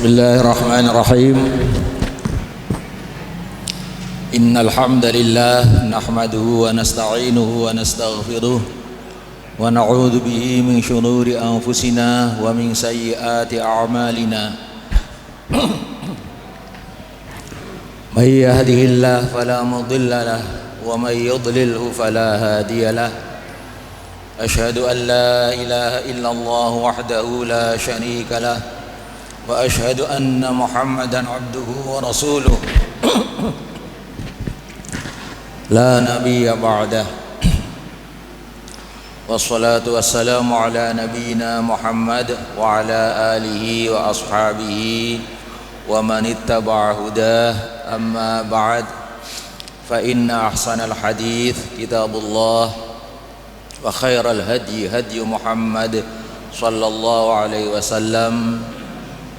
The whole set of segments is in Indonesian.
Bismillahirrahmanirrahim. Innal hamdalillah nahmaduhu wa nasta'inuhu wa nastaghfiruh wa na'udzu bihi min shururi anfusina wa min sayyiati a'malina. May yahdihillahu fala mudilla lahu wa may yudlilhu fala hadiya lahu. Ashhadu an la ilaha illallah wahdahu la syarika lahu wa ashhadu anna Muhammadan abduhu wa rasuluh la nabiyya ba'dah. Wassalatu wassalamu ala nabiyyina Muhammad wa ala alihi wa ashabihi wa man ittaba'a hudah. Amma ba'd, fa inna ahsanal hadits kitabullah wa khairal hadi hadi Muhammad sallallahu alaihi wasallam.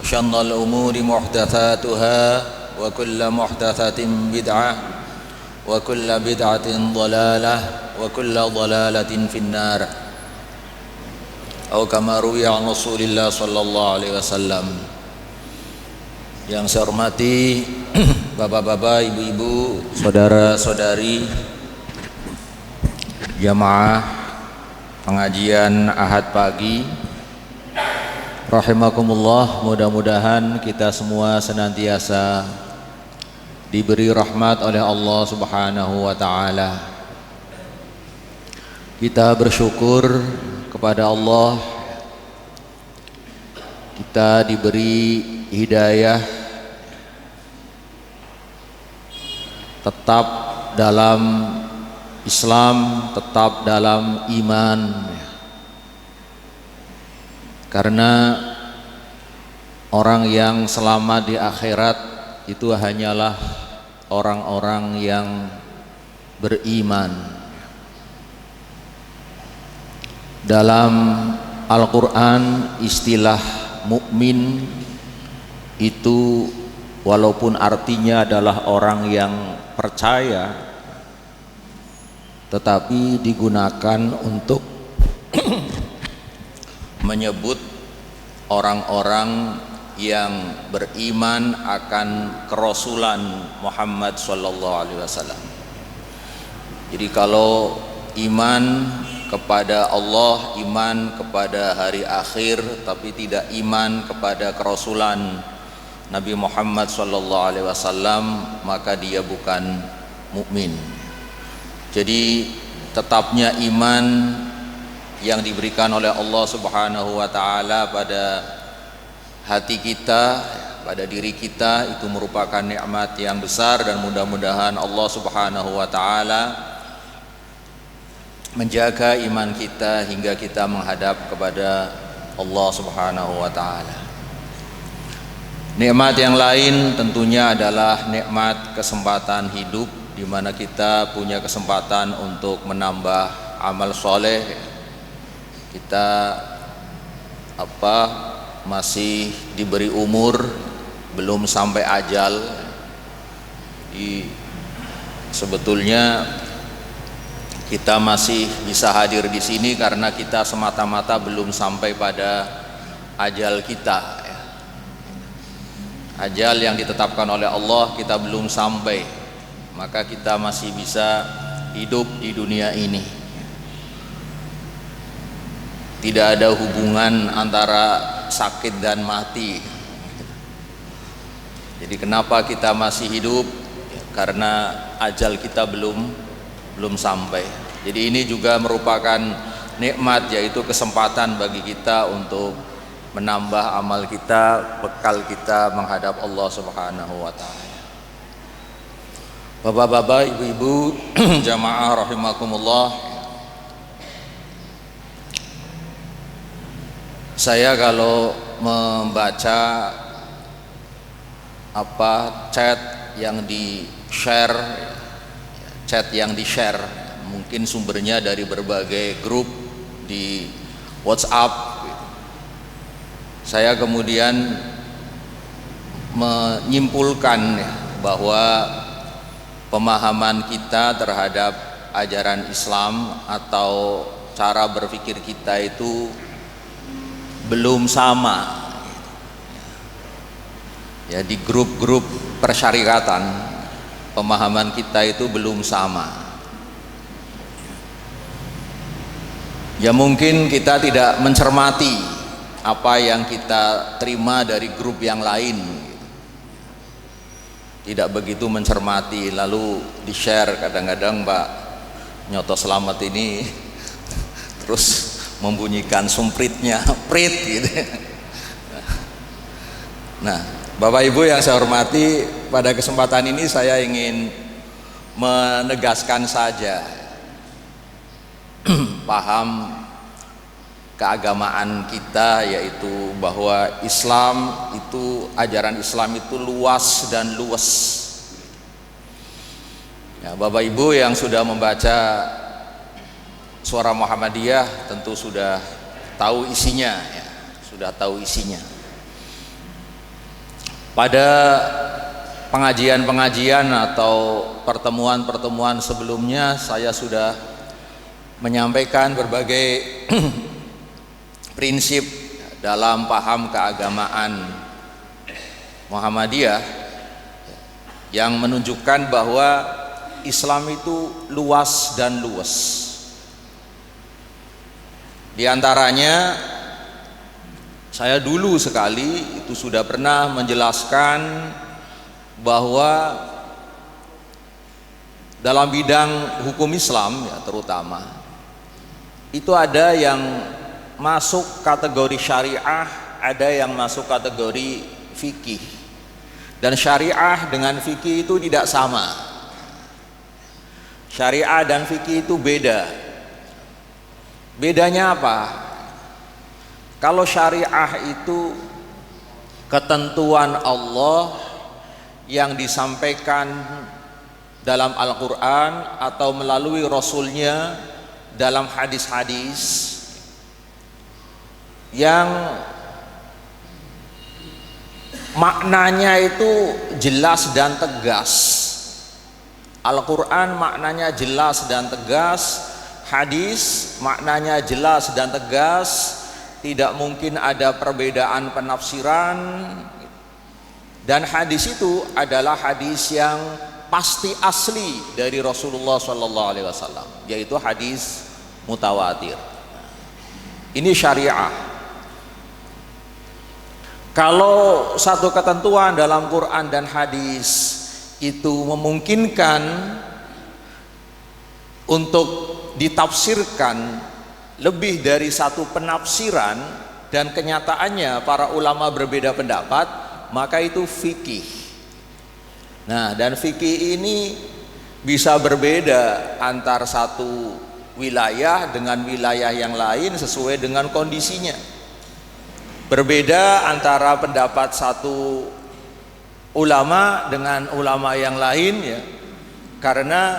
Syarrul umuri muhdatsatuha wa kullu muhdatsatin bid'ah wa kullu bid'atin dhalalah wa kullu dhalalatin finnar. Atau kama ruwiya an Rasulillah sallallahu alaihi wasallam. Yang saya hormati bapak-bapak, ibu-ibu, saudara-saudari jamaah pengajian Ahad pagi, rahimakumullah, mudah-mudahan kita semua senantiasa diberi rahmat oleh Allah Subhanahu wa taala. Kita bersyukur kepada Allah, kita diberi hidayah tetap dalam Islam, tetap dalam iman. Karena orang yang selamat di akhirat itu hanyalah orang-orang yang beriman. Dalam Al-Quran istilah mukmin itu walaupun artinya adalah orang yang percaya, tetapi digunakan untuk menyebut orang-orang yang beriman akan kerasulan Muhammad sallallahu alaihi wasallam. Jadi kalau iman kepada Allah, iman kepada hari akhir, tapi tidak iman kepada kerasulan Nabi Muhammad sallallahu alaihi wasallam, maka dia bukan mukmin. Jadi tetapnya iman yang diberikan oleh Allah Subhanahu wa taala pada hati kita, pada diri kita, itu merupakan nikmat yang besar, dan mudah-mudahan Allah Subhanahu wa taala menjaga iman kita hingga kita menghadap kepada Allah Subhanahu wa taala. Nikmat yang lain tentunya adalah nikmat kesempatan hidup, di mana kita punya kesempatan untuk menambah amal soleh. Kita masih diberi umur, belum sampai ajal. Sebetulnya kita masih bisa hadir di sini karena kita semata-mata belum sampai pada ajal kita. Ajal yang ditetapkan oleh Allah kita belum sampai, maka kita masih bisa hidup di dunia ini. Tidak ada hubungan antara sakit dan mati. Jadi kenapa kita masih hidup? Karena ajal kita belum sampai. Jadi ini juga merupakan nikmat, yaitu kesempatan bagi kita untuk menambah amal kita, bekal kita menghadap Allah Subhanahu wa taala. Bapak-bapak, ibu-ibu, jamaah rahimakumullah. Saya kalau membaca chat yang di-share, mungkin sumbernya dari berbagai grup di WhatsApp. Saya kemudian menyimpulkan bahwa pemahaman kita terhadap ajaran Islam atau cara berpikir kita itu belum sama. Ya, di grup-grup persyarikatan pemahaman kita itu belum sama. Ya mungkin kita tidak mencermati apa yang kita terima dari grup yang lain, tidak begitu mencermati, lalu di-share. Kadang-kadang Mbak Nyoto Slamet ini terus membunyikan sumpritnya, prit gitu. Nah, Bapak Ibu yang saya hormati, pada kesempatan ini saya ingin menegaskan saja paham keagamaan kita, yaitu bahwa Islam itu, ajaran Islam itu luas dan luas. Ya, Bapak Ibu yang sudah membaca Suara Muhammadiyah tentu sudah tahu isinya, ya, sudah tahu isinya. Pada pengajian-pengajian atau pertemuan-pertemuan sebelumnya saya sudah menyampaikan berbagai prinsip dalam paham keagamaan Muhammadiyah yang menunjukkan bahwa Islam itu luas dan luas. Di antaranya saya dulu sekali itu sudah pernah menjelaskan bahwa dalam bidang hukum Islam, ya, terutama itu ada yang masuk kategori syariah, ada yang masuk kategori fikih. Dan syariah dengan fikih itu tidak sama. Syariah dan fikih itu beda. Bedanya apa? Kalau syariah itu ketentuan Allah yang disampaikan dalam Al-Quran atau melalui Rasulnya dalam hadis-hadis yang maknanya itu jelas dan tegas. Al-Quran maknanya jelas dan tegas, hadis maknanya jelas dan tegas, tidak mungkin ada perbedaan penafsiran. Dan hadis itu adalah hadis yang pasti asli dari Rasulullah SAW, yaitu hadis mutawatir. Ini syariah. Kalau satu ketentuan dalam Quran dan hadis itu memungkinkan untuk ditafsirkan lebih dari satu penafsiran dan kenyataannya para ulama berbeda pendapat, maka itu fikih. Nah, dan fikih ini bisa berbeda antar satu wilayah dengan wilayah yang lain sesuai dengan kondisinya. Berbeda antara pendapat satu ulama dengan ulama yang lain, ya, karena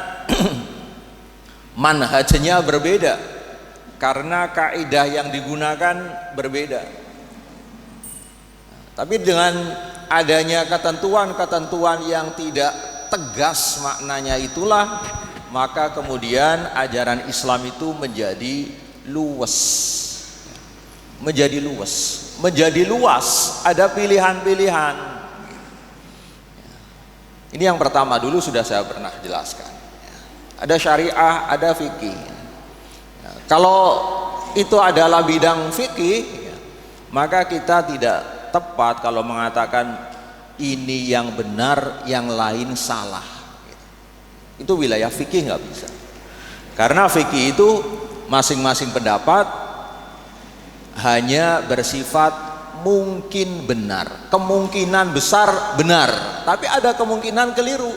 manhajnya berbeda, karena kaidah yang digunakan berbeda. Tapi dengan adanya ketentuan-ketentuan yang tidak tegas maknanya itulah, maka kemudian ajaran Islam itu menjadi luas. Menjadi luas, ada pilihan-pilihan. Ini yang pertama dulu sudah saya pernah jelaskan. Ada syariah, ada fikih. Kalau itu adalah bidang fikih, maka kita tidak tepat kalau mengatakan ini yang benar, yang lain salah. Itu wilayah fikih nggak bisa. Karena fikih itu masing-masing pendapat hanya bersifat mungkin benar, kemungkinan besar benar, tapi ada kemungkinan keliru.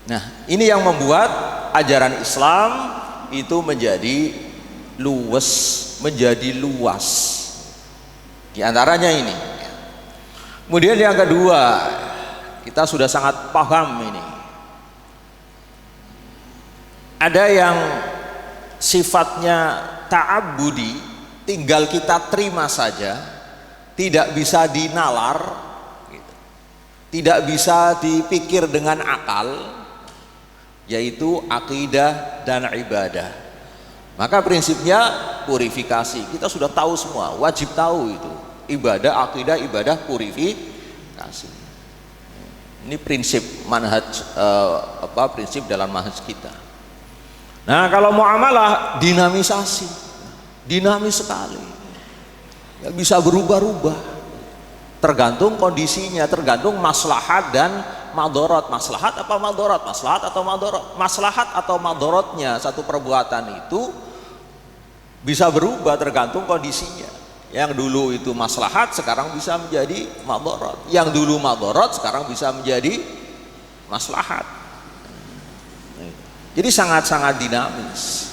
Nah, ini yang membuat ajaran Islam itu menjadi luas, menjadi luas. Di antaranya ini. Kemudian yang kedua, kita sudah sangat paham ini. Ada yang sifatnya ta'abbudi, tinggal kita terima saja, tidak bisa dinalar, tidak bisa dipikir dengan akal, yaitu akidah dan ibadah. Maka prinsipnya purifikasi, kita sudah tahu semua, wajib tahu itu. ibadah, akidah, ibadah, purifikasi. Ini prinsip manhaj, prinsip dalam manhaj kita. Nah, kalau muamalah dinamisasi, dinamis sekali, ya, bisa berubah-ubah, tergantung kondisinya, tergantung maslahat dan madorot. Maslahat apa madorot? Maslahat atau madorot? Maslahat atau madorotnya satu perbuatan itu bisa berubah tergantung kondisinya. Yang dulu itu maslahat sekarang bisa menjadi madorot. Yang dulu madorot sekarang bisa menjadi maslahat. Jadi sangat-sangat dinamis,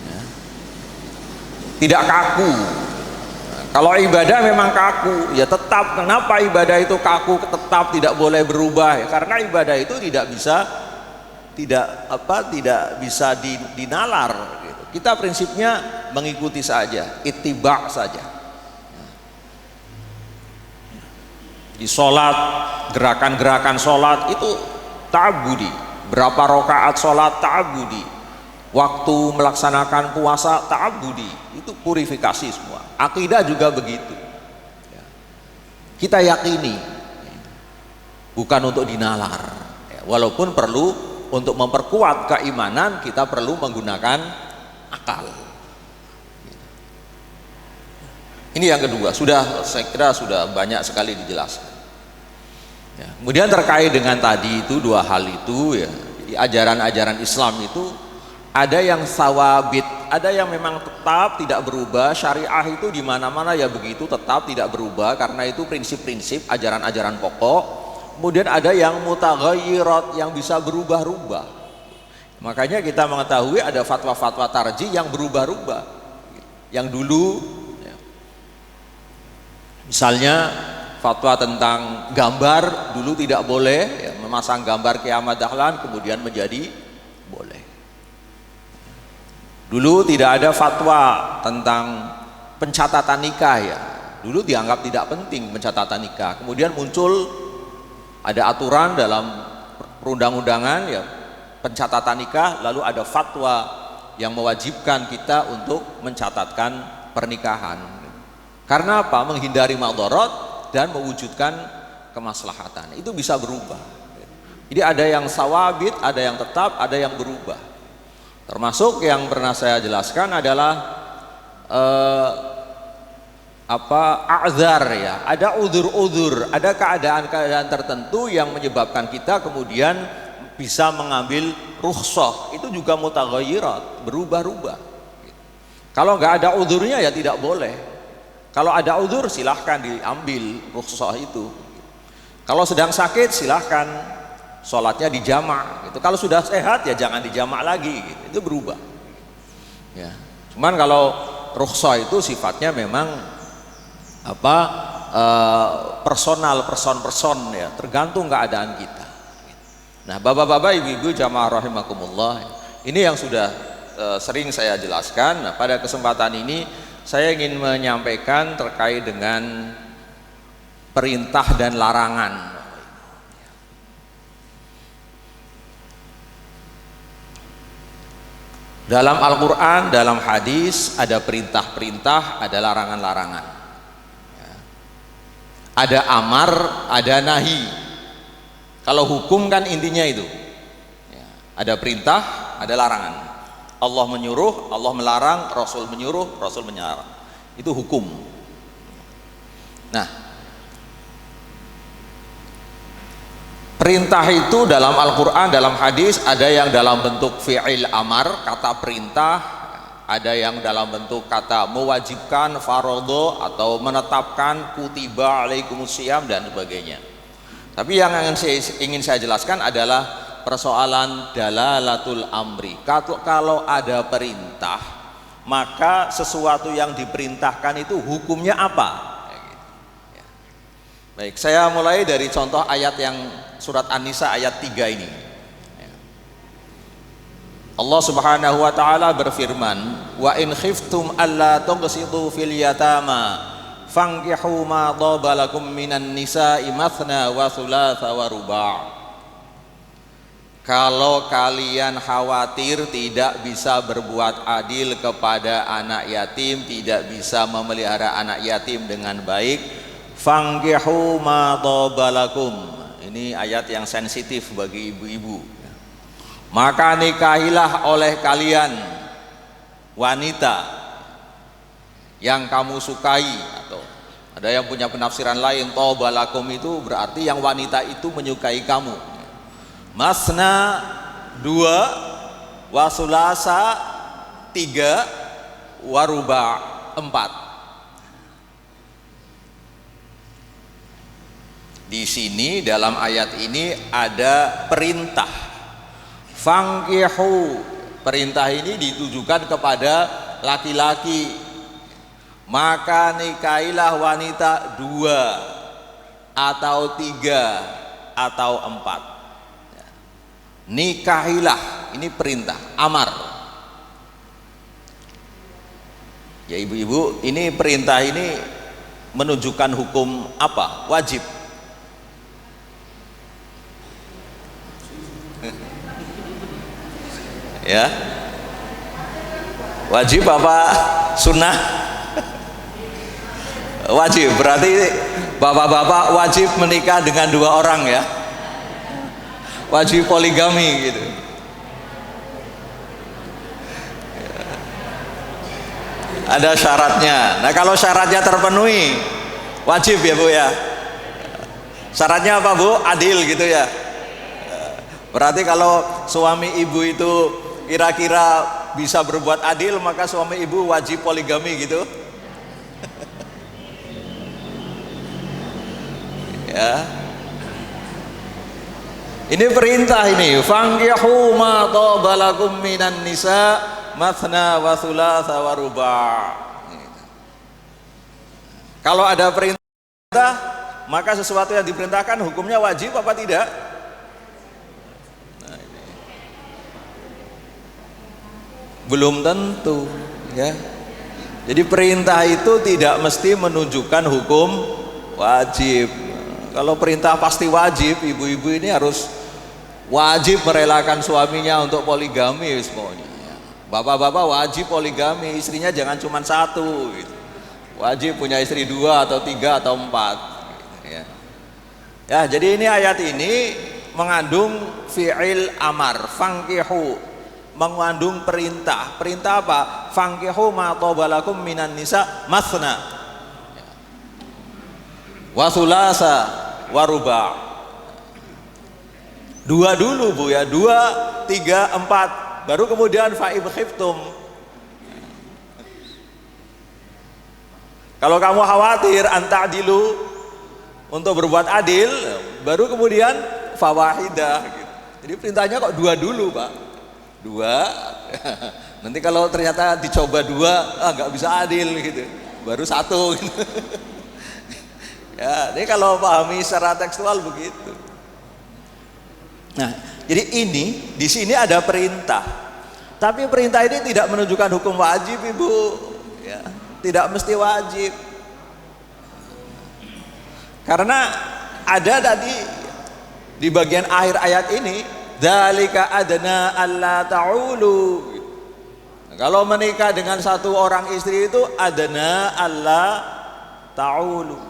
ya. Tidak kaku. Kalau ibadah memang kaku, ya tetap. Kenapa ibadah itu kaku, tetap tidak boleh berubah? Ya, karena ibadah itu tidak bisa dinalar. Gitu. Kita prinsipnya mengikuti saja, ittiba saja. Di sholat, gerakan-gerakan sholat itu ta'abbudi. Berapa rakaat sholat ta'abbudi. Waktu melaksanakan puasa ta'abbudi. Itu purifikasi semua. Akidah juga begitu. Kita yakini, bukan untuk dinalar. Walaupun perlu untuk memperkuat keimanan, kita perlu menggunakan akal. Ini yang kedua. Saya kira sudah banyak sekali dijelaskan. Ya, kemudian terkait dengan tadi itu dua hal itu, ya, di ajaran-ajaran Islam itu ada yang sawabit, ada yang memang tetap tidak berubah. Syariah itu di mana-mana ya begitu, tetap tidak berubah karena itu prinsip-prinsip ajaran-ajaran pokok. Kemudian ada yang mutaghayyirat, yang bisa berubah-ubah. Makanya kita mengetahui ada fatwa-fatwa tarjih yang berubah-ubah. Yang dulu, ya, misalnya fatwa tentang gambar dulu tidak boleh, ya, memasang gambar kiamat dahlan, kemudian menjadi boleh. Dulu tidak ada fatwa tentang pencatatan nikah, ya, dulu dianggap tidak penting pencatatan nikah. Kemudian muncul ada aturan dalam perundang-undangan, ya, pencatatan nikah, lalu ada fatwa yang mewajibkan kita untuk mencatatkan pernikahan. Karena apa? Menghindari madharat dan mewujudkan kemaslahatan. Itu bisa berubah. Jadi ada yang sawabit, ada yang tetap, ada yang berubah. Termasuk yang pernah saya jelaskan adalah a'dzar, ya. Ada udzur-udzur, ada keadaan-keadaan tertentu yang menyebabkan kita kemudian bisa mengambil rukhsah. Itu juga mutaghayyirat, berubah-ubah. Kalau nggak ada udzurnya ya tidak boleh. Kalau ada udzur silahkan diambil rukhsah itu. Kalau sedang sakit silahkan sholatnya dijamak. Gitu. Kalau sudah sehat ya jangan dijamak lagi. Gitu. Itu berubah. Ya. Cuman kalau rukhsah itu sifatnya memang personal, person ya, tergantung keadaan kita. Nah, bapak-bapak, ibu-ibu, jamaah rahimakumullah, ini yang sudah sering saya jelaskan. Nah, pada kesempatan ini saya ingin menyampaikan terkait dengan perintah dan larangan. Dalam Al-Quran, dalam hadis ada perintah-perintah, ada larangan-larangan. Ada amar, ada nahi. Kalau hukum kan intinya itu. Ada perintah, ada larangan. Allah menyuruh, Allah melarang, Rasul menyuruh, Rasul melarang. Itu hukum. Nah, perintah itu dalam Al-Quran, dalam hadis ada yang dalam bentuk fi'il amar, kata perintah, ada yang dalam bentuk kata mewajibkan, faradho, atau menetapkan kutiba alaikumusiyam dan sebagainya. Tapi yang ingin saya jelaskan adalah persoalan dalalatul amri. Kalau ada perintah, maka sesuatu yang diperintahkan itu hukumnya apa? Baik, saya mulai dari contoh ayat yang surat An-Nisa ayat 3 ini. Allah Subhanahu wa taala berfirman, "Wa in khiftum alla tuqsitu fil yatama fankihu ma dhaba lakum minan nisa'i mathna wa thulatha wa ruba'." kalau kalian khawatir tidak bisa berbuat adil kepada anak yatim, tidak bisa memelihara anak yatim dengan baik, fankihu ma tabalakum. Ini ayat yang sensitif bagi ibu-ibu. Maka nikahilah oleh kalian wanita yang kamu sukai, atau ada yang punya penafsiran lain, tabalakum itu berarti yang wanita itu menyukai kamu. Masna 2, wasulasa 3, waruba 4. Di sini dalam ayat ini ada perintah fankihu. Perintah ini ditujukan kepada laki-laki. Maka nikahilah wanita 2 atau 3 atau 4. Nikahilah, ini perintah, amar. Ya ibu-ibu, ini perintah ini menunjukkan hukum apa? Wajib. Ya, wajib apa sunnah? Wajib, berarti bapak-bapak wajib menikah dengan 2 orang ya, wajib poligami gitu. Ada syaratnya. Nah kalau syaratnya terpenuhi wajib ya Bu ya. Syaratnya apa Bu? Adil gitu ya. Berarti kalau suami ibu itu kira-kira bisa berbuat adil, maka suami ibu wajib poligami gitu. Ya. Ini perintah ini, fankihu ma tabalakum minan nisa mathna wa thulatha wa ruba'. Kalau ada perintah, maka sesuatu yang diperintahkan hukumnya wajib apa tidak? Nah, ini. Belum tentu, ya. Jadi perintah itu tidak mesti menunjukkan hukum wajib. Kalau perintah pasti wajib, ibu-ibu ini harus wajib merelakan suaminya untuk poligami semuanya. Bapak-bapak wajib poligami, istrinya jangan cuma 1 gitu. Wajib punya istri 2 atau 3 atau 4 gitu, ya, jadi ini ayat ini mengandung fi'il amar, fankihu, mengandung perintah. Perintah apa? Fankihu ma tabalakum minan nisa mathna wa thulatha wa ruba'. 2 dulu Bu ya, 2, 3, 4, baru kemudian fa'ib khiftum. Kalau kamu khawatir anta'dilu, untuk berbuat adil, baru kemudian fawahidah gitu. Jadi perintahnya kok 2 dulu Pak, 2. Nanti kalau ternyata dicoba 2, nggak bisa adil gitu, baru 1 gitu. Ya, ini kalau pahami secara tekstual begitu. Nah, jadi ini di sini ada perintah, tapi perintah ini tidak menunjukkan hukum wajib Ibu, ya, tidak mesti wajib. Karena ada tadi di bagian akhir ayat ini, dzalika adna alla ta'ulu. Kalau menikah dengan 1 orang istri itu adna alla ta'ulu.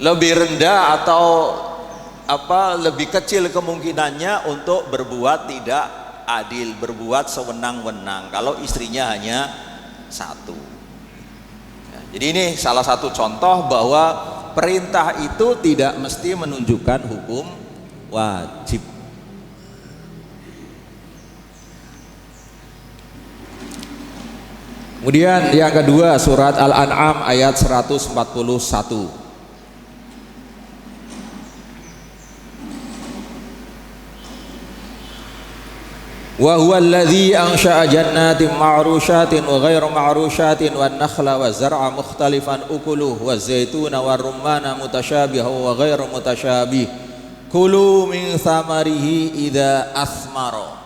Lebih rendah atau apa, lebih kecil kemungkinannya untuk berbuat tidak adil, berbuat sewenang-wenang kalau istrinya hanya 1. Ya, jadi ini salah satu contoh bahwa perintah itu tidak mesti menunjukkan hukum wajib. Kemudian yang kedua, surat Al-An'am ayat 141. Wa huwa alladhi ansha'a jannatin ma'rushatin wa ghairu ma'rushatin wan nakhla wa zar'a mukhtalifan ukuluhu wa zaituna wa rumana mutasyabiha wa ghairu mutasyabih kulu min thamarihi idza asmara.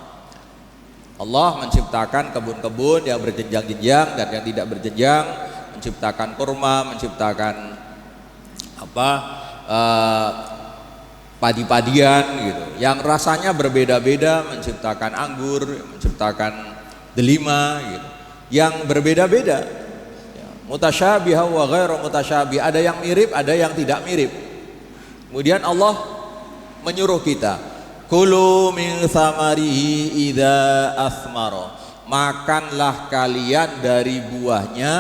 Allah menciptakan kebun-kebun yang berjenjang-jenjang dan yang tidak berjenjang, menciptakan kurma, menciptakan padi-padian gitu, yang rasanya berbeda-beda, menciptakan anggur, menciptakan delima gitu, yang berbeda-beda, ya, mutasyabih wa ghairu mutasyabih, ada yang mirip, ada yang tidak mirip. Kemudian Allah menyuruh kita, kulu min thamarihi idza asmara, makanlah kalian dari buahnya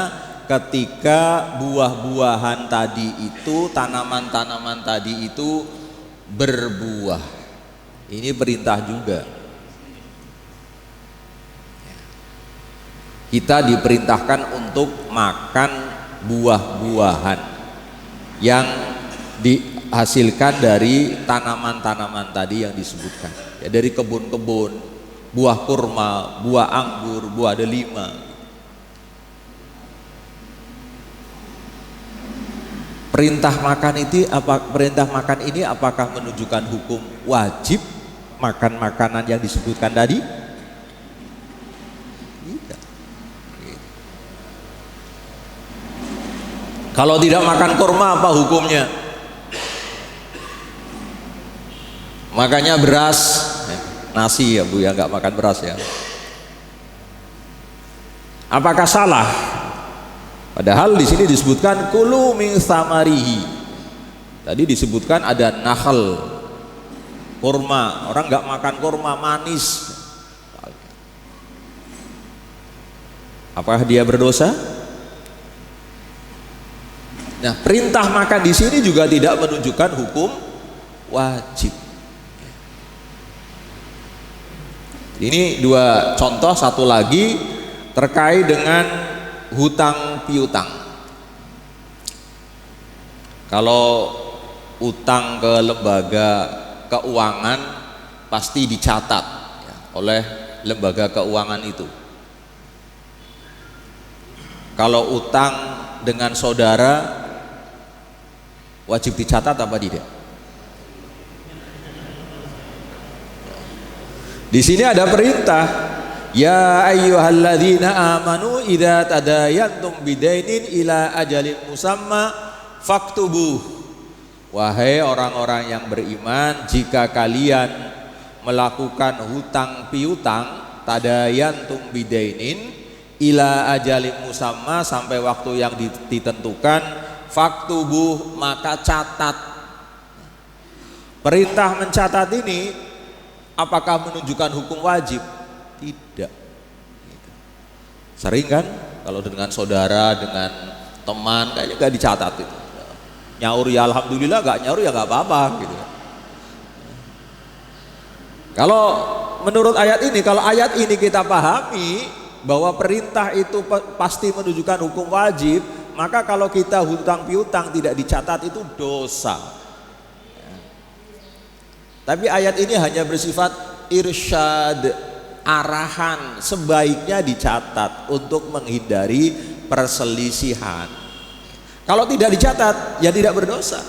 ketika buah-buahan tadi itu, tanaman-tanaman tadi itu berbuah. Ini perintah juga. Kita diperintahkan untuk makan buah-buahan yang dihasilkan dari tanaman-tanaman tadi yang disebutkan, ya, dari kebun-kebun, buah kurma, buah anggur, buah delima. Perintah makan ini apakah menunjukkan hukum wajib makan makanan yang disebutkan tadi? Tidak. Kalau tidak makan kurma apa hukumnya? Makanya beras, nasi ya Bu ya, nggak makan beras ya. Apakah salah? Padahal di sini disebutkan kulu min samarihi. Tadi disebutkan ada nakhal, kurma. Orang nggak makan kurma, manis. Apakah dia berdosa? Nah, perintah makan di sini juga tidak menunjukkan hukum wajib. Ini dua contoh, satu lagi terkait dengan hutang piutang. Kalau utang ke lembaga keuangan pasti dicatat ya, oleh lembaga keuangan itu. Kalau utang dengan saudara wajib dicatat apa tidak? Di sini ada perintah, ya ayyuhalladzina amanu idza tadayantum bidainin ila ajalin musamma faktubuh. Wahai orang-orang yang beriman, jika kalian melakukan hutang piutang, tadayantum bidainin ila ajalin musamma, sampai waktu yang ditentukan, faktubuh, maka catat. Perintah mencatat ini apakah menunjukkan hukum wajib? Tidak. Sering kan kalau dengan saudara, dengan teman, kayaknya gak dicatat itu. Nyaur ya alhamdulillah, gak nyaur ya gak apa-apa gitu. Kalau menurut ayat ini, kalau ayat ini kita pahami bahwa perintah itu pasti menunjukkan hukum wajib, maka kalau kita hutang piutang tidak dicatat itu dosa. Tapi ayat ini hanya bersifat irsyad, arahan, sebaiknya dicatat untuk menghindari perselisihan. Kalau tidak dicatat ya tidak berdosa.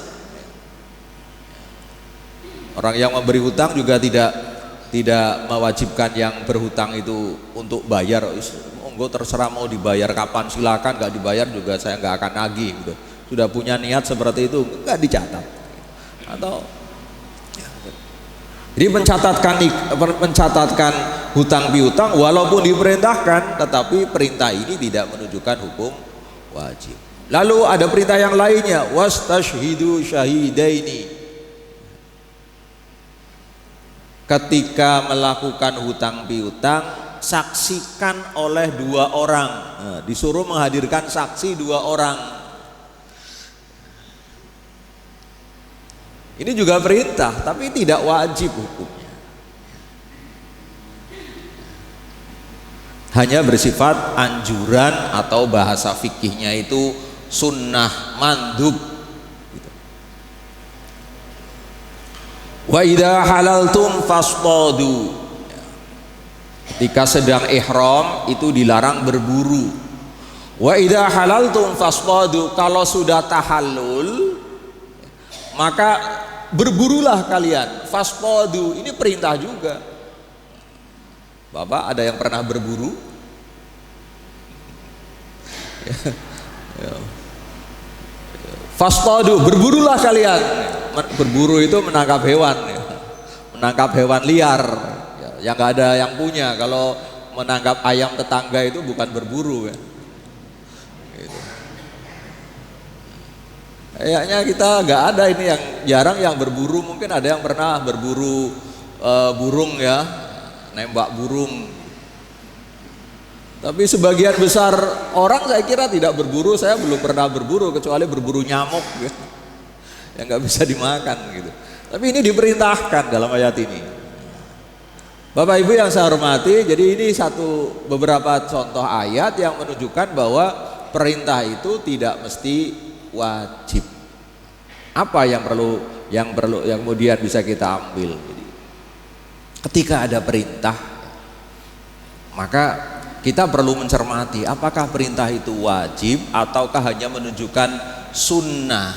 Orang yang memberi hutang juga tidak mewajibkan yang berhutang itu untuk bayar. Monggo terserah mau dibayar kapan silakan, nggak dibayar juga saya nggak akan nagih gitu. Sudah punya niat seperti itu nggak dicatat. Atau jadi mencatatkan hutang piutang walaupun diperintahkan, tetapi perintah ini tidak menunjukkan hukum wajib. Lalu ada perintah yang lainnya, wastashhidu syahidaini. Ketika melakukan hutang piutang, saksikan oleh dua orang. Nah, disuruh menghadirkan saksi dua orang. Ini juga perintah, tapi tidak wajib hukumnya. Hanya bersifat anjuran atau bahasa fikihnya itu sunnah mandub. Wa idza halaltum fashtadu. Ketika sedang ihram itu dilarang berburu. Wa idza halaltum fashtadu, kalau sudah tahallul maka berburulah kalian. Fashtadu ini perintah juga. Bapak ada yang pernah berburu? Fashtadu, berburulah kalian. berburu itu menangkap hewan ya. Menangkap hewan liar ya, yang nggak ada yang punya. Kalau menangkap ayam tetangga itu bukan berburu ya. Gitu. Kayaknya kita nggak ada ini, yang jarang yang berburu. Mungkin ada yang pernah berburu burung ya, nembak burung. Tapi sebagian besar orang saya kira tidak berburu. Saya belum pernah berburu kecuali berburu nyamuk gitu, yang nggak bisa dimakan gitu. Tapi ini diperintahkan dalam ayat ini. Bapak Ibu yang saya hormati, jadi ini beberapa contoh ayat yang menunjukkan bahwa perintah itu tidak mesti wajib. Apa yang kemudian bisa kita ambil? Jadi, ketika ada perintah, maka kita perlu mencermati apakah perintah itu wajib ataukah hanya menunjukkan sunnah.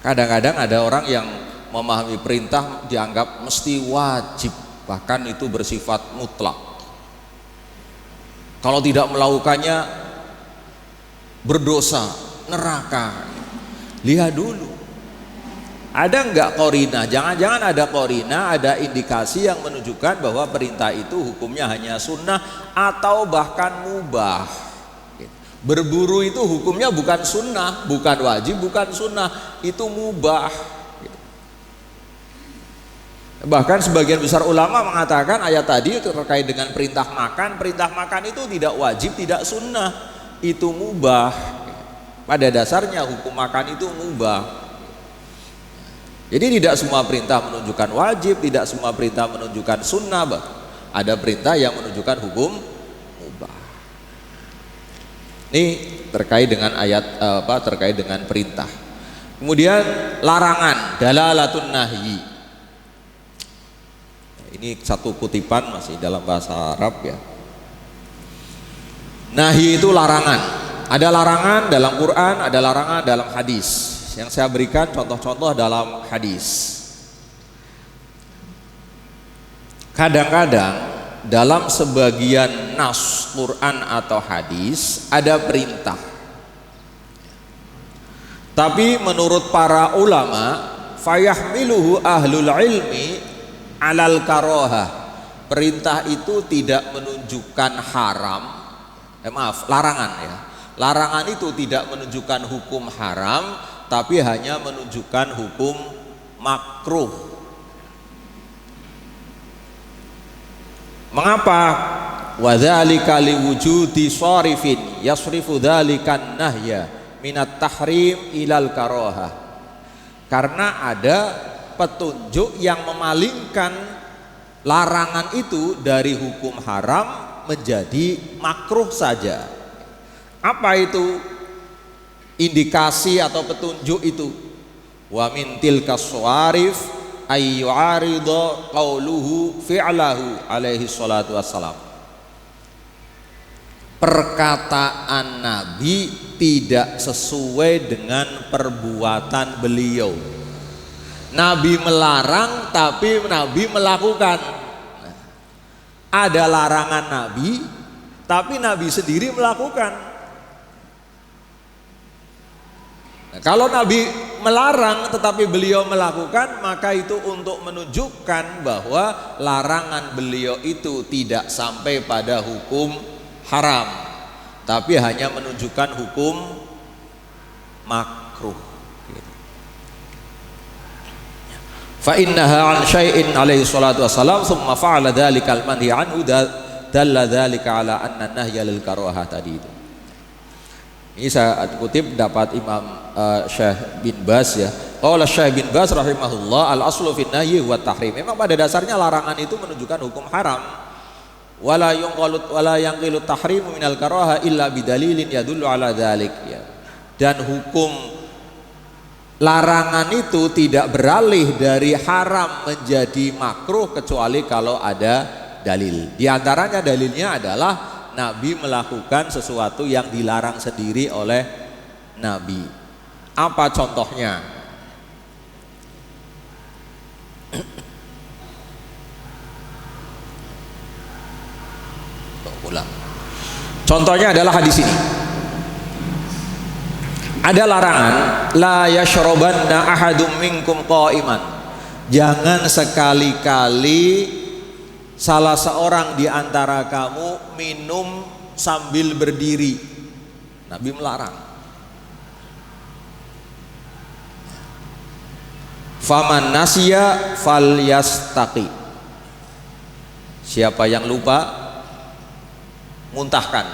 Kadang-kadang ada orang yang memahami perintah dianggap mesti wajib, bahkan itu bersifat mutlak. Kalau tidak melakukannya berdosa, neraka. Lihat dulu, ada enggak qorina? Jangan-jangan ada qorina, ada indikasi yang menunjukkan bahwa perintah itu hukumnya hanya sunnah atau bahkan mubah. Berburu itu hukumnya bukan sunnah, bukan wajib, bukan sunnah, itu mubah. Bahkan sebagian besar ulama mengatakan ayat tadi terkait dengan perintah makan itu tidak wajib, tidak sunnah, itu mubah. Pada dasarnya hukum makan itu mubah. Jadi tidak semua perintah menunjukkan wajib, tidak semua perintah menunjukkan sunnah, ada perintah yang menunjukkan hukum mubah. Ini terkait dengan ayat terkait dengan perintah. Kemudian larangan, dalalatun nahyi. Ini satu kutipan masih dalam bahasa Arab ya. Nahyi itu larangan. Ada larangan dalam Quran, ada larangan dalam hadis. Yang saya berikan contoh-contoh dalam hadis. Kadang-kadang dalam sebagian nas Quran atau hadis ada perintah. Tapi menurut para ulama, fayahmiluhu ahlul ilmi alal karohah. Perintah itu tidak menunjukkan haram. Larangan ya. Larangan itu tidak menunjukkan hukum haram, tapi hanya menunjukkan hukum makruh. Mengapa? Wa dzalika liwujudi sharifin yasrifu dzalikan nahya minat tahrim ilal karahah. Karena ada petunjuk yang memalingkan larangan itu dari hukum haram menjadi makruh saja. Apa itu indikasi atau petunjuk itu? Wa min tilka swarif ay yu'arida qauluhu fi'lahu alaihi salatu wassalam. Perkataan Nabi tidak sesuai dengan perbuatan beliau. Nabi melarang tapi Nabi melakukan. Ada larangan Nabi tapi Nabi sendiri melakukan. Nah, kalau Nabi melarang tetapi beliau melakukan, maka itu untuk menunjukkan bahwa larangan beliau itu tidak sampai pada hukum haram, tapi hanya menunjukkan hukum makruh. Fa innaha an syai'in alaihi salatu wassalam thumma fa'ala dzalikal manhi anhu dalla dzalika ala anna nahya lil karahah tadi itu. Ini saya kutip dapat Imam Syekh bin Baz ya. Qala Syekh bin Baz rahimahullah, al aslu fin nahyi wa tahrim. Memang pada dasarnya larangan itu menunjukkan hukum haram. Wala yanqilu tahrim minal karaha illa bidalilin yadullu ala dzalik ya. Dan hukum larangan itu tidak beralih dari haram menjadi makruh kecuali kalau ada dalil. Di antaranya dalilnya adalah Nabi melakukan sesuatu yang dilarang sendiri oleh Nabi. Apa contohnya? Contohnya adalah hadis ini. Ada larangan, la yashrabanna ahadum minkum qa'iman. Jangan sekali-kali salah seorang di antara kamu minum sambil berdiri. Nabi melarang. Faman nasiya falyastaqi. Siapa yang lupa, muntahkan,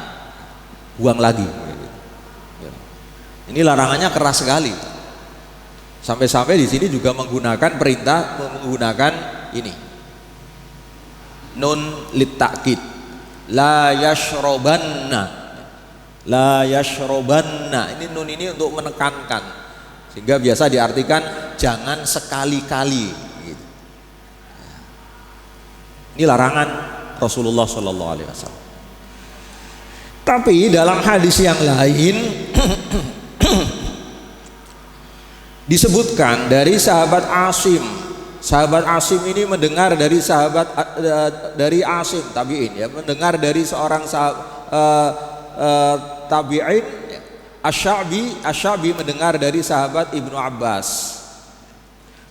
buang lagi. Ini larangannya keras sekali. Sampai-sampai di sini juga menggunakan perintah, menggunakan ini. Nun litakid. La yashrobanna. La yashrobanna. Ini nun ini untuk menekankan. Sehingga biasa diartikan jangan sekali-kali. Gitu. Ini larangan Rasulullah SAW. Tapi dalam hadis yang lain disebutkan dari sahabat Asim. Sahabat Asim ini mendengar dari dari Asim tabi'in, ya, mendengar dari seorang tabi'in Asy-Sya'bi mendengar dari sahabat Ibnu Abbas.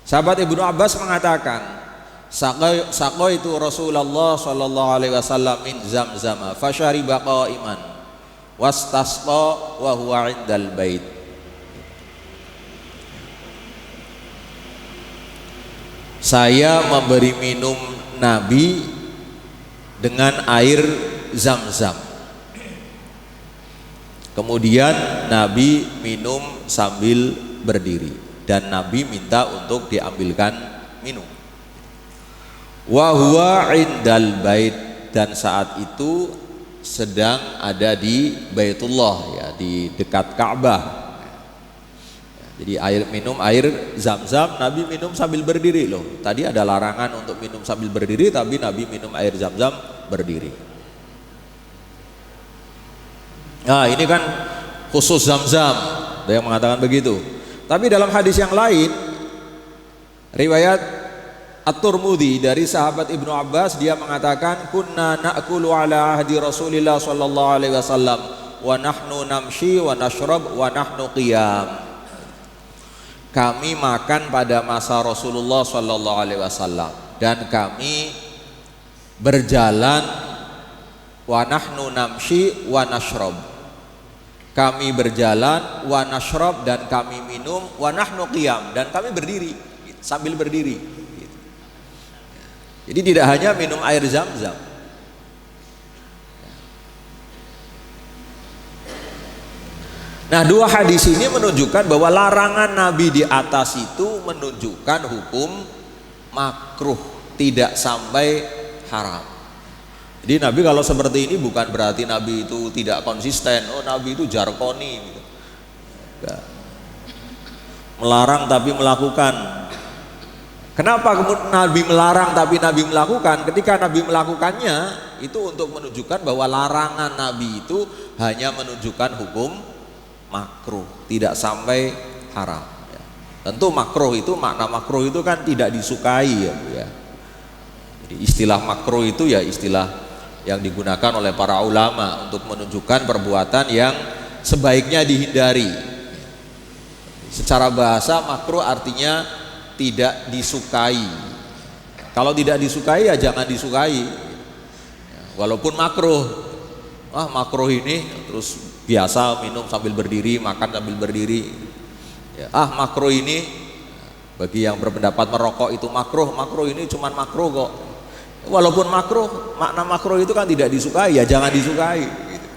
Sahabat Ibnu Abbas mengatakan, saqaitu Rasulullah sallallahu alaihi wasallam min Zamzam fasyariba qa'iman wastasqa wa huwa 'indal bait. Saya memberi minum Nabi dengan air Zam-Zam. Kemudian Nabi minum sambil berdiri dan Nabi minta untuk diambilkan minum. Wa huwa 'indal bait, dan saat itu sedang ada di Baitullah, ya, di dekat Ka'bah. Jadi minum air Zam-Zam, Nabi minum sambil berdiri loh. Tadi ada larangan untuk minum sambil berdiri, tapi Nabi minum air Zam-Zam berdiri. Nah, ini kan khusus Zam-Zam, ada yang mengatakan begitu. Tapi dalam hadis yang lain, riwayat At-Tirmidzi dari sahabat Ibnu Abbas, dia mengatakan kunna na'kulu ala ahdi Rasulillah sallallahu alaihi wasallam wa nahnu namshi wa nashrab wa nahnu qiyam. Kami makan pada masa Rasulullah sallallahu alaihi wasallam dan kami berjalan, wa nahnu namshi wa nashrab. Kami berjalan, wa nashrab, dan kami minum, wa nahnu qiyam, dan kami berdiri sambil berdiri. Jadi tidak hanya minum air Zam-Zam. Nah, dua hadis ini menunjukkan bahwa larangan Nabi di atas itu menunjukkan hukum makruh, tidak sampai haram. Jadi Nabi kalau seperti ini bukan berarti Nabi itu tidak konsisten. Oh, Nabi itu jarkoni gitu. Melarang tapi melakukan. Kenapa kemudian Nabi melarang tapi Nabi melakukan? Ketika Nabi melakukannya itu untuk menunjukkan bahwa larangan Nabi itu hanya menunjukkan hukum makruh, tidak sampai haram, ya. Tentu makruh itu, makna makruh itu kan tidak disukai, ya, ya. Jadi istilah makruh itu ya istilah yang digunakan oleh para ulama untuk menunjukkan perbuatan yang sebaiknya dihindari. Secara bahasa makruh artinya tidak disukai. Kalau tidak disukai ya jangan disukai, walaupun makruh. Makruh ini terus biasa minum sambil berdiri, makan sambil berdiri, ya. Makruh ini bagi yang berpendapat merokok itu makruh, makruh ini cuman makruh kok. Walaupun makruh, makna makruh itu kan tidak disukai, ya jangan disukai gitu.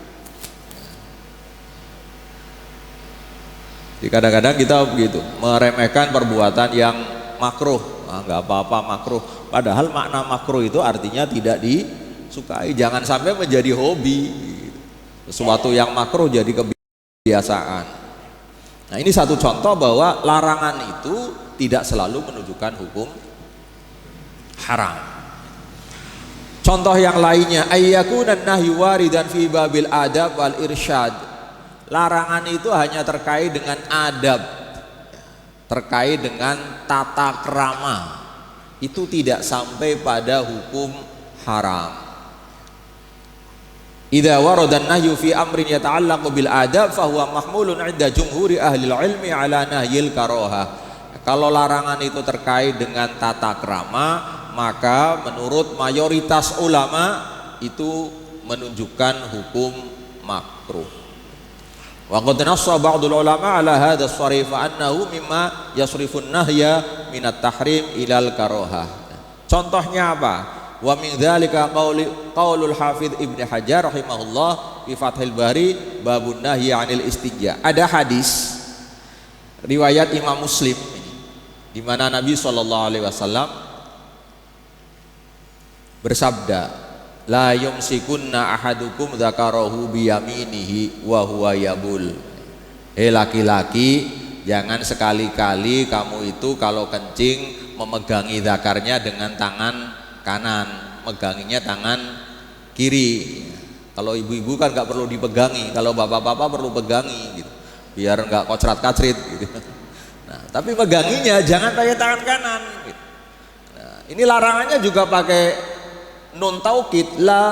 Jadi kadang-kadang kita begitu meremehkan perbuatan yang makruh, nggak apa-apa makruh, padahal makna makruh itu artinya tidak disukai. Jangan sampai menjadi hobi gitu. Sesuatu yang makruh jadi kebiasaan. Nah, ini satu contoh bahwa larangan itu tidak selalu menunjukkan hukum haram. Contoh yang lainnya, ayyakunan nahyu waridan fi babil adab wal irsyad. Larangan itu hanya terkait dengan adab, terkait dengan tata krama. Itu tidak sampai pada hukum haram. idza warada an-nahyu fi amrin yata'allaqu bil adab fa huwa mahmulun 'inda jumhuri ahli ilmi ala nahyil karahah. Kalau larangan itu terkait dengan tata krama, maka menurut mayoritas ulama itu menunjukkan hukum makruh. Wa qad nassa ba'dul ulama ala hadha as-sarif annahu mimma yasrifun nahya min at-tahrim ilal karahah. Contohnya apa? Wa min dzalika qaulul Hafidz Ibnu Hajar rahimahullah fi Fathil Bari babun nahyi 'anil istinja. Ada hadis riwayat Imam Muslim di mana Nabi SAW bersabda, la yumsikunna ahadukum dzakarahu biyaminihi wa huwa yabul. Laki-laki, jangan sekali-kali kamu itu kalau kencing memegangi zakarnya dengan tangan kanan, meganginya tangan kiri. Kalau ibu-ibu kan nggak perlu dipegangi, kalau bapak-bapak perlu pegangi gitu, biar nggak kocrat-kacrit gitu. Nah, tapi meganginya jangan pakai tangan kanan gitu. Nah, ini larangannya juga pakai nun taukid, la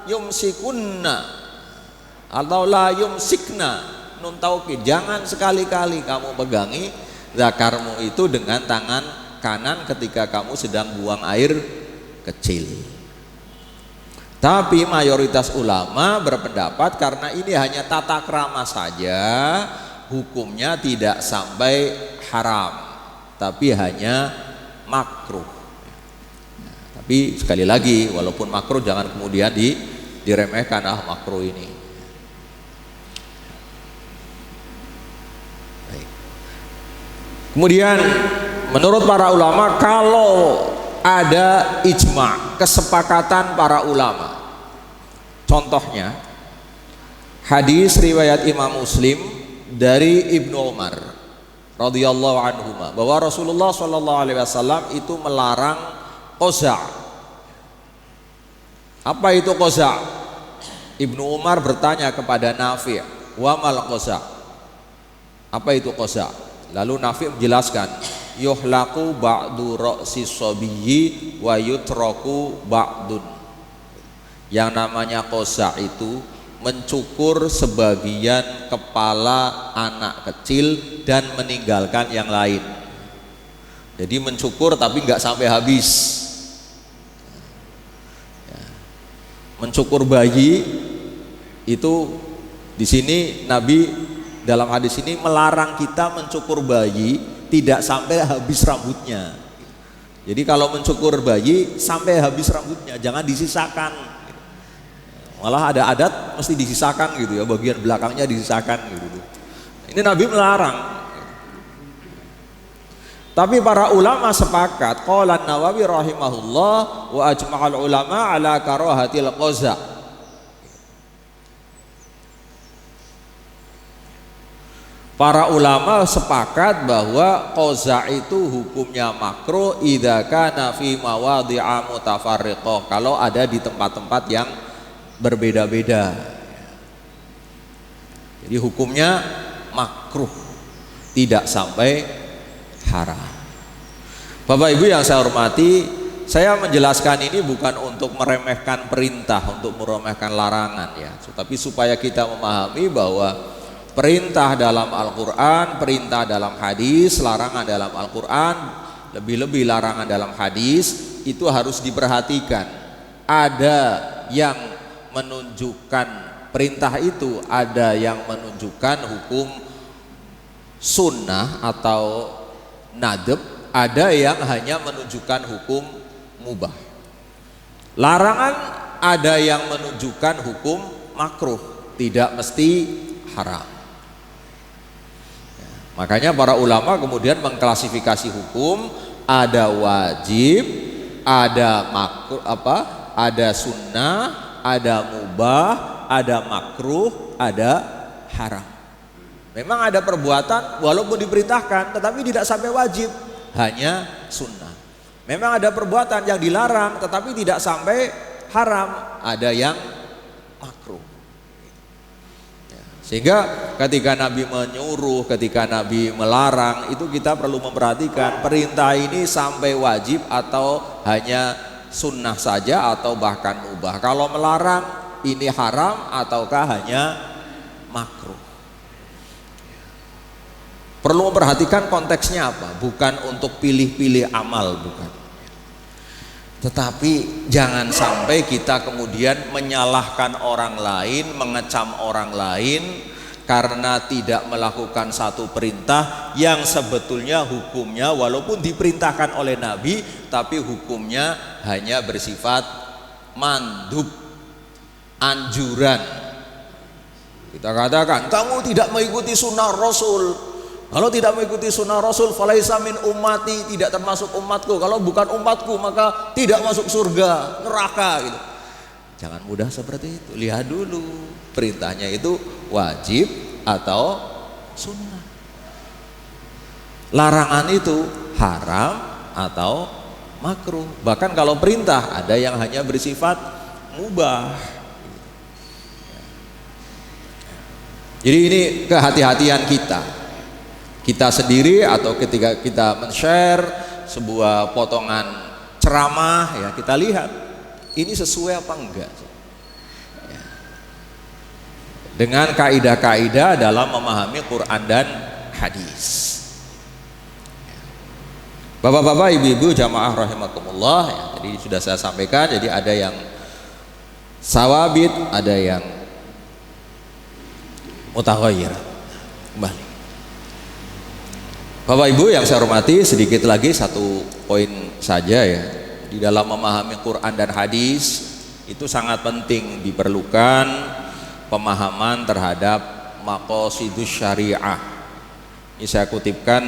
yumsikunna atau la yumsikna, nun taukid. Jangan sekali-kali kamu pegangi zakarmu itu dengan tangan kanan ketika kamu sedang buang air kecil. Tapi mayoritas ulama berpendapat karena ini hanya tata krama saja, hukumnya tidak sampai haram, tapi hanya makruh. Tapi sekali lagi, walaupun makruh jangan kemudian diremehkan, makruh ini. Baik. Kemudian menurut para ulama, kalau ada ijma, kesepakatan para ulama, contohnya hadis riwayat Imam Muslim dari Ibnu Umar radhiyallahu anhuma bahwa Rasulullah SAW itu melarang qaza'. Apa itu qaza'? Ibnu Umar bertanya kepada Nafi', wa mal qaza'? Apa itu qaza'? Lalu Nafi' menjelaskan, yuhlaqu ba'du ra'si sabiyyi wa yutraku ba'dun. Yang namanya qaza' itu mencukur sebagian kepala anak kecil dan meninggalkan yang lain. Jadi mencukur tapi nggak sampai habis. Mencukur bayi itu di sini Nabi dalam hadis ini melarang kita mencukur bayi tidak sampai habis rambutnya. Jadi kalau mencukur bayi sampai habis rambutnya, jangan disisakan. Malah ada adat mesti disisakan gitu ya, bagian belakangnya disisakan gitu. Ini Nabi melarang. Tapi para ulama sepakat, qala An-Nawawi rahimahullah wa ajma'al ulama ala karahatil qaza'. Para ulama sepakat bahwa qaza' itu hukumnya makruh idza kana fi mawadhi'a mutafarriqah, kalau ada di tempat-tempat yang berbeda-beda. Jadi hukumnya makruh, tidak sampai haram. Bapak Ibu yang saya hormati, saya menjelaskan ini bukan untuk meremehkan perintah, untuk meremehkan larangan ya, tapi supaya kita memahami bahwa perintah dalam Al-Quran, perintah dalam hadis, larangan dalam Al-Quran, lebih-lebih larangan dalam hadis itu harus diperhatikan. Ada yang menunjukkan perintah itu, ada yang menunjukkan hukum sunnah atau nadab, ada yang hanya menunjukkan hukum mubah. Larangan ada yang menunjukkan hukum makruh, tidak mesti haram. Makanya para ulama kemudian mengklasifikasi hukum, ada wajib, ada makruh, ada sunnah, ada mubah, ada makruh, ada haram. Memang ada perbuatan walaupun diperintahkan tetapi tidak sampai wajib, hanya sunnah. Memang ada perbuatan yang dilarang tetapi tidak sampai haram, ada yang makruh. Sehingga ketika Nabi menyuruh, ketika Nabi melarang, itu kita perlu memperhatikan perintah ini sampai wajib atau hanya sunnah saja atau bahkan mubah. Kalau melarang ini haram ataukah hanya makruh. Perlu memperhatikan konteksnya apa, bukan untuk pilih-pilih amal, bukan. Tetapi jangan sampai kita kemudian menyalahkan orang lain, mengecam orang lain karena tidak melakukan satu perintah yang sebetulnya hukumnya walaupun diperintahkan oleh Nabi, tapi hukumnya hanya bersifat mandub, anjuran. Kita katakan kamu tidak mengikuti sunnah Rasul. Kalau tidak mengikuti sunnah Rasul, falaisa min ummati, tidak termasuk umatku. Kalau bukan umatku maka tidak masuk surga, neraka gitu. Jangan mudah seperti itu. Lihat dulu perintahnya itu wajib atau sunnah. Larangan itu haram atau makruh. Bahkan kalau perintah ada yang hanya bersifat mubah. Jadi ini kehati-hatian kita sendiri atau ketika kita men-share sebuah potongan ceramah, ya kita lihat ini sesuai apa enggak ya. Dengan kaidah-kaidah dalam memahami Quran dan hadis. Bapak-bapak, ibu-ibu, jamaah rahimakumullah ya, tadi sudah saya sampaikan, jadi ada yang sawabit, ada yang mutaghayyir. Kembali, Bapak Ibu yang saya hormati, sedikit lagi satu poin saja ya. Di dalam memahami Quran dan hadis itu sangat penting diperlukan pemahaman terhadap maqasidus syariah. Ini saya kutipkan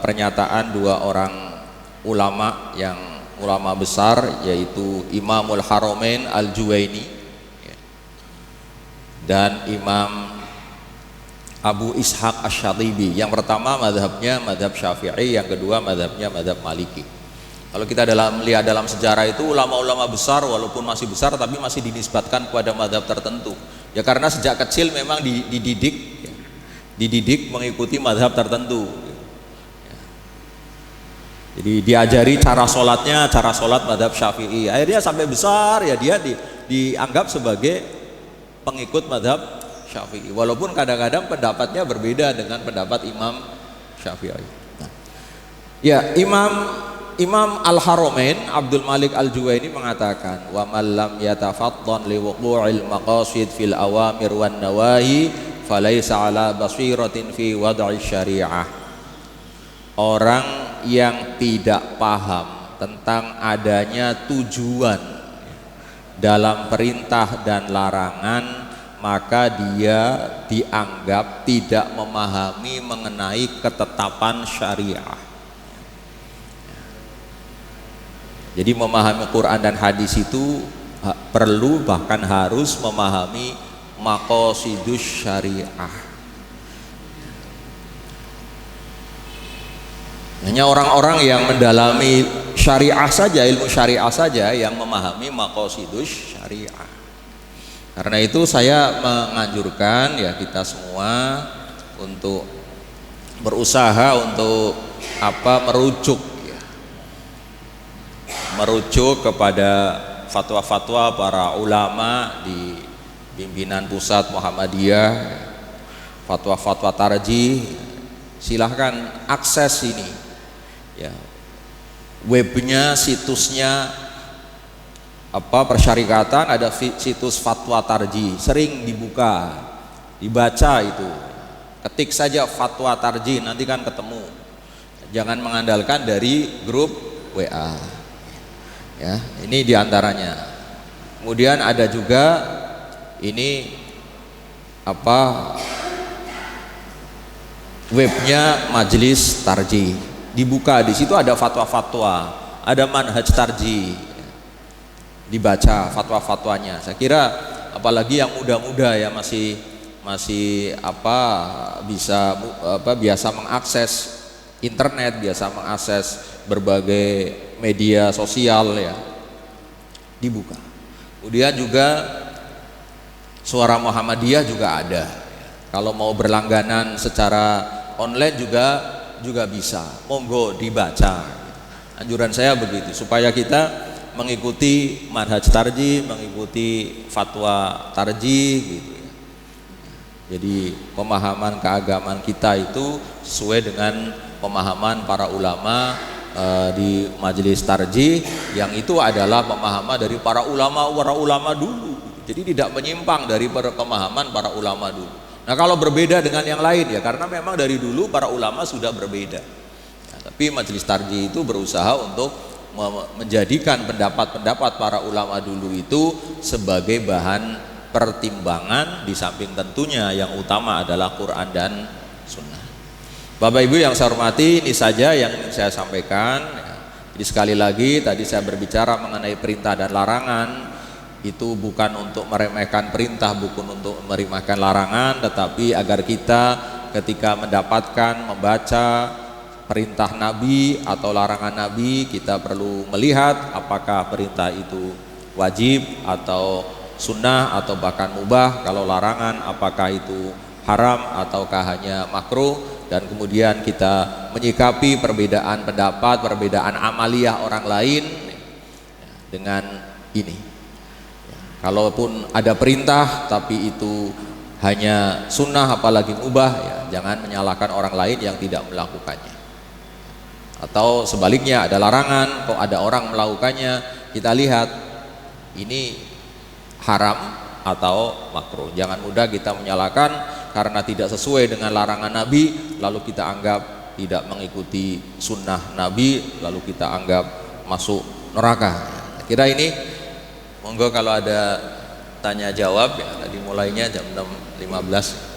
pernyataan dua orang ulama yang ulama besar, yaitu Imamul Haramain Al-Juwaini dan Imam Abu Ishaq Asy-Syatibi. Yang pertama madhabnya madhab Syafi'i, yang kedua madhabnya madhab Maliki. Kalau kita lihat dalam sejarah itu ulama-ulama besar walaupun masih besar tapi masih dinisbatkan kepada madhab tertentu. Ya karena sejak kecil memang dididik mengikuti madhab tertentu. Jadi diajari cara sholatnya, cara sholat madhab Syafi'i. Akhirnya sampai besar ya dia dianggap sebagai pengikut madhab Syafi'i, walaupun kadang-kadang pendapatnya berbeda dengan pendapat Imam Syafi'i. Nah, ya Imam Al-Haramain Abdul Malik Al-Juwaini mengatakan, wa man lam yatafaddan li wuqu'il maqasid fil awamir wan nawahi falaysa ala basiratin fi wad'i syariah. Orang yang tidak paham tentang adanya tujuan dalam perintah dan larangan, maka dia dianggap tidak memahami mengenai ketetapan syariah. Jadi memahami Quran dan hadis itu perlu, bahkan harus memahami maqasidus syariah. Hanya orang-orang yang mendalami syariah saja, ilmu syariah saja yang memahami maqasidus syariah. Karena itu saya menganjurkan ya kita semua untuk berusaha untuk merujuk kepada fatwa-fatwa para ulama di pimpinan pusat Muhammadiyah, fatwa-fatwa tarjih. Silahkan akses ini ya, webnya, situsnya persyarikatan, ada situs fatwa tarjih, sering dibaca itu. Ketik saja fatwa tarjih, nanti kan ketemu. Jangan mengandalkan dari grup WA. Ya, ini diantaranya. Kemudian ada juga ini webnya Majelis Tarjih. Dibuka, di situ ada fatwa-fatwa, ada manhaj tarjih. Dibaca fatwa-fatwanya. Saya kira apalagi yang muda-muda ya masih biasa mengakses internet, biasa mengakses berbagai media sosial ya, dibuka. Kemudian juga Suara Muhammadiyah juga ada. Kalau mau berlangganan secara online juga bisa. Monggo dibaca. Anjuran saya begitu supaya kita mengikuti manhaj tarjih, mengikuti fatwa tarjih gitu ya. Jadi pemahaman keagamaan kita itu sesuai dengan pemahaman para ulama di majelis tarjih, yang itu adalah pemahaman dari para ulama dulu. Jadi tidak menyimpang dari pemahaman para ulama dulu. Nah, kalau berbeda dengan yang lain ya karena memang dari dulu para ulama sudah berbeda. Nah, tapi majelis tarjih itu berusaha untuk menjadikan pendapat-pendapat para ulama dulu itu sebagai bahan pertimbangan, di samping tentunya yang utama adalah Quran dan Sunnah. Bapak Ibu yang saya hormati, ini saja yang saya sampaikan. Jadi sekali lagi tadi saya berbicara mengenai perintah dan larangan. Itu bukan untuk meremehkan perintah, bukan untuk meremehkan larangan, tetapi agar kita ketika mendapatkan, membaca perintah Nabi atau larangan Nabi, kita perlu melihat apakah perintah itu wajib atau sunnah atau bahkan mubah. Kalau larangan apakah itu haram ataukah hanya makruh, dan kemudian kita menyikapi perbedaan pendapat, perbedaan amaliyah orang lain dengan ini. Kalaupun ada perintah tapi itu hanya sunnah apalagi mubah, ya jangan menyalahkan orang lain yang tidak melakukannya. Atau sebaliknya ada larangan kok ada orang melakukannya, kita lihat ini haram atau makruh. Jangan mudah kita menyalahkan karena tidak sesuai dengan larangan Nabi lalu kita anggap tidak mengikuti sunnah Nabi lalu kita anggap masuk neraka. Kira ini monggo kalau ada tanya jawab ya, tadi mulainya jam 6.15.